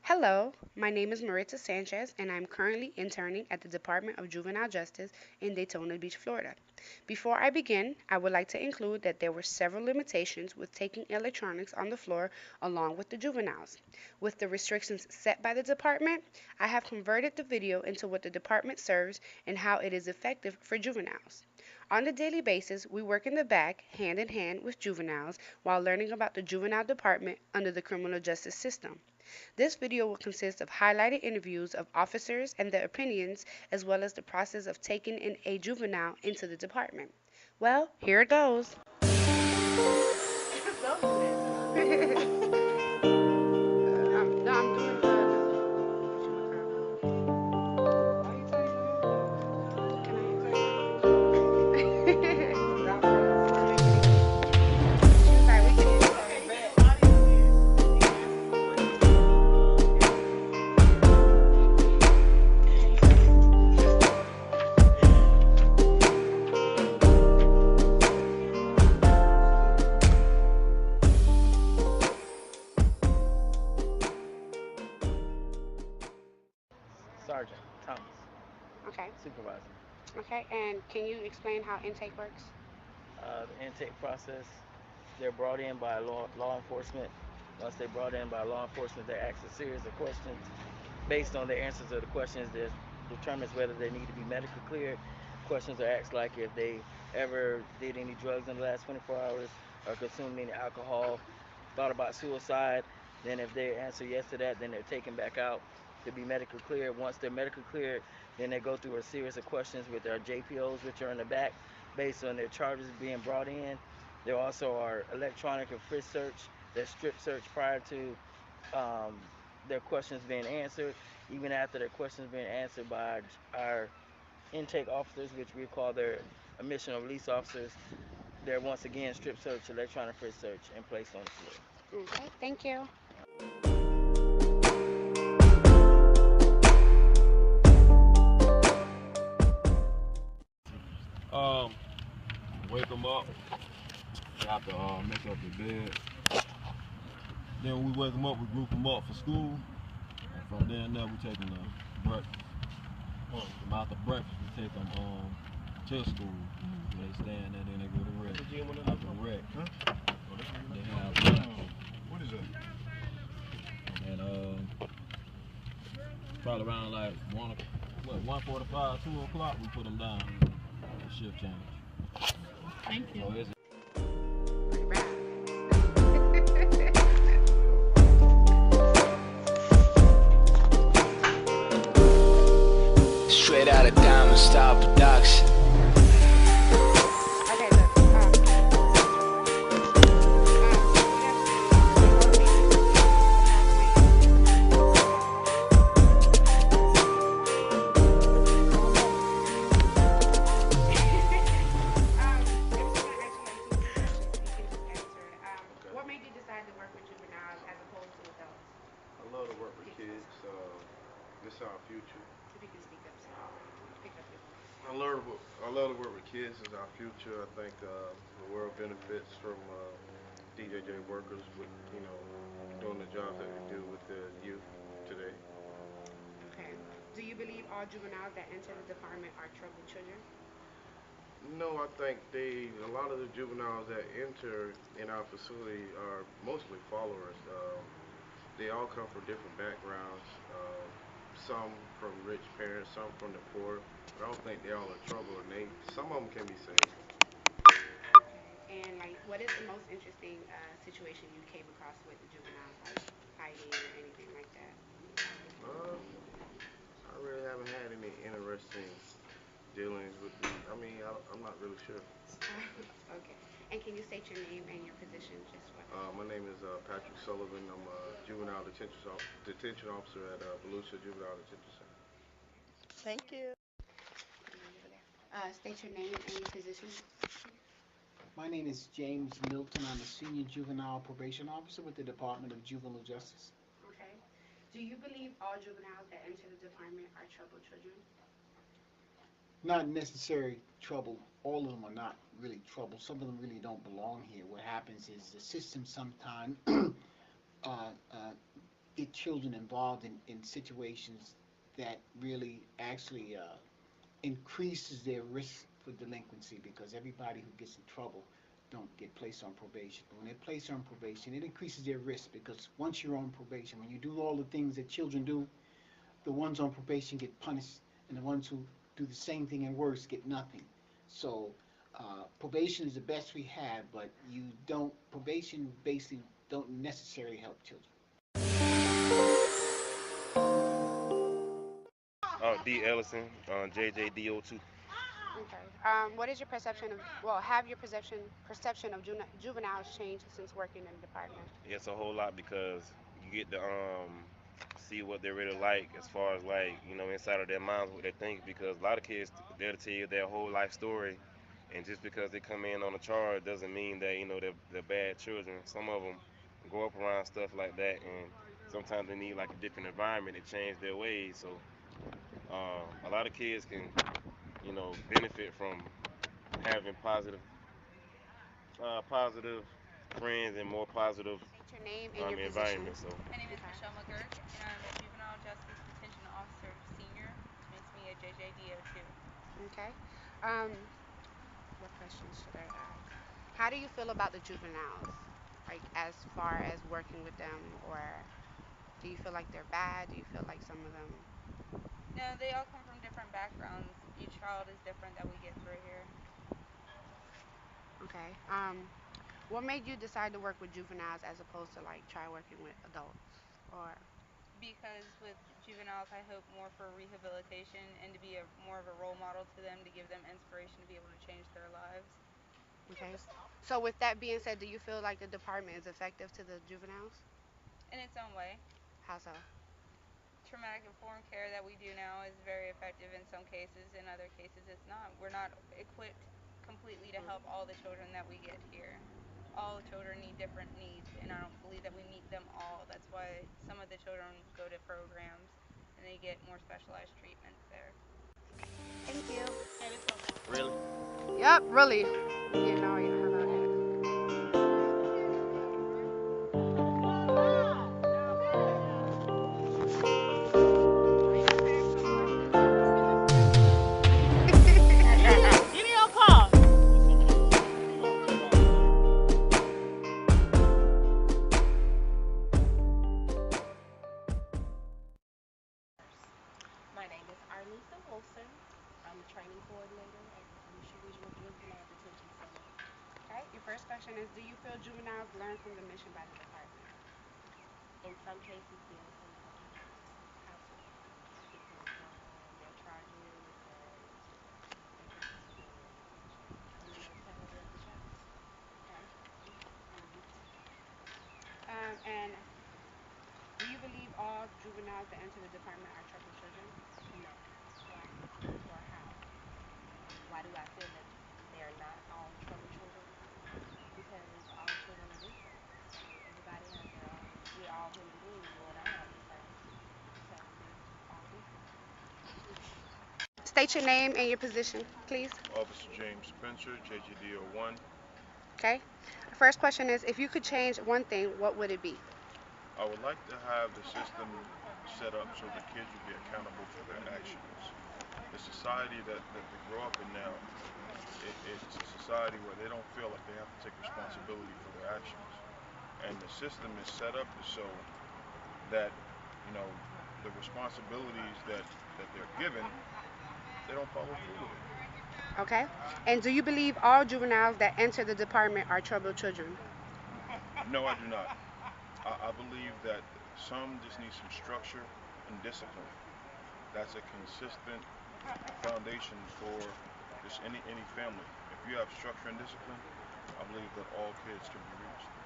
Hello, my name is Maritza Sanchez, and I'm currently interning at the Department of Juvenile Justice in Daytona Beach, Florida. Before I begin, I would like to include that there were several limitations with taking electronics on the floor along with the juveniles. With the restrictions set by the department, I have converted the video into what the department serves and how it is effective for juveniles. On a daily basis, we work in the back, hand in hand with juveniles, while learning about the juvenile department under the criminal justice system. This video will consist of highlighted interviews of officers and their opinions, as well as the process of taking in a juvenile into the department. Well, here it goes. No, I'm doing Sergeant Thomas, Okay. supervisor. Okay. And can you explain how intake works? The intake process, they're brought in by law enforcement. Once they're brought in by law enforcement, they're asked a series of questions. Based on their answers to the questions, that determines whether they need to be medically cleared. Questions are asked like if they ever did any drugs in the last 24 hours or consumed any alcohol, thought about suicide. Then if they answer yes to that, then they're taken back out to be medically cleared. Once they're medically cleared, then they go through a series of questions with their JPOs, which are in the back, based on their charges being brought in. There also are electronic and frisk search, their strip search prior to um, their questions being answered. Even after their questions being answered by our intake officers, which we call their admission or release officers, they're once again strip search, electronic frisk search, and placed on the floor. Okay. Thank you. Um, Wake them up. They have to make up their bed. Then when we wake them up, we group them up for school. And from there and there, we take them to breakfast. From after breakfast, we take them to school. They stand there, then they go to rec. After rec, they have what is it? And probably around like 1:45, 2 o'clock, we put them down. Shift change. Thank you. So it's Straight out of Diamond Style Production. Okay, look. What made you decide to work with juveniles as opposed to adults? I love to work with kids. This is our future. If you can speak up, so pick up your voice. I love to work with kids. It's our future. I think the world benefits from DJJ workers with doing the job that we do with the youth today. Okay. Do you believe all juveniles that enter the department are troubled children? No, I think a lot of the juveniles that enter in our facility are mostly followers. They all come from different backgrounds. Some from rich parents, some from the poor. But I don't think they all are trouble, and some of them can be saved. Okay. And like, what is the most interesting situation you came across with the juveniles, like fighting or anything like that? Uh, I really haven't had any interesting dealings with them. I'm not really sure. Okay. And can you state your name and your position just for? My name is Patrick Sullivan. I'm a juvenile detention officer at Volusia Juvenile Detention Center. Thank you. State your name and your position. My name is James Milton. I'm a senior juvenile probation officer with the Department of Juvenile Justice. Okay. Do you believe all juveniles that enter the department are troubled children? Not necessarily trouble. All of them are not really trouble. Some of them really don't belong here. What happens is the system sometimes uh, get children involved in situations that really actually increases their risk for delinquency, because everybody who gets in trouble don't get placed on probation. But when they're placed on probation, it increases their risk, because once you're on probation, when you do all the things that children do, the ones on probation get punished, and the ones who do the same thing and worse get nothing. So probation is the best we have, but you don't probation basically don't necessarily help children. D. Ellison, JJDO2. Okay. What is your perception of, well, have your perception of juveniles changed since working in the department? It's a whole lot because you get to see what they're really like as far as like inside of their minds what they think, because a lot of kids they'll tell you their whole life story, and just because they come in on a charge doesn't mean that they're bad children. Some of them grow up around stuff like that, and sometimes they need like a different environment to change their ways. So a lot of kids can benefit from having positive friends and more positive State your name and your position. environment. So My name is Okay. Michelle McGurk, and I'm a Juvenile Justice Detention Officer Senior, which makes me a JJDO2. Okay. What questions should I ask? How do you feel about the juveniles? Like, as far as working with them, or do you feel like they're bad? Do you feel like some of them? No, they all come from different backgrounds. Each child is different that we get through here. Okay. What made you decide to work with juveniles as opposed to like try working with adults? Or Because with juveniles, I hope more for rehabilitation and to be more of a role model to them, to give them inspiration to be able to change their lives. okay. So with that being said, do you feel like the department is effective to the juveniles? In its own way, How so? traumatic informed care that we do now is very effective in some cases. In other cases, it's not. We're not equipped completely to help all the children that we get here. All children need different needs, and I don't believe that we meet them all. That's why some of the children go to programs and they get more specialized treatments there. Thank you. Really? Yep, really. You know, you know how about that. Give me your call. My name is Arlisa Wilson. I'm the training coordinator at the Volusia Regional Juvenile Detention Center. Okay, your first question is, do you feel juveniles learn from the mission by the department? In some cases, yes, in other not. How so? Depends on their charges and their participatory education and the mentality of the child. Okay. And do you believe all juveniles that enter the department are troubled children? No. Why? Or how? Why do I feel that they are not all troubled children? Because all children are different. So everybody has their own, we're all human beings. You and I aren't the same. So we're all different. State your name and your position, please. Officer James Spencer, JGDO1. Okay. The first question is, if you could change one thing, what would it be? I would like to have the system set up so the kids would be accountable for their actions. The society that they grow up in now, it's a society where they don't feel like they have to take responsibility for their actions. And the system is set up to show that, you know, the responsibilities that they're given, they don't follow through with it. Okay. And do you believe all juveniles that enter the department are troubled children? No, I do not. I believe that some just need some structure and discipline. That's a consistent foundation for just any family. If you have structure and discipline, I believe that all kids can be reached.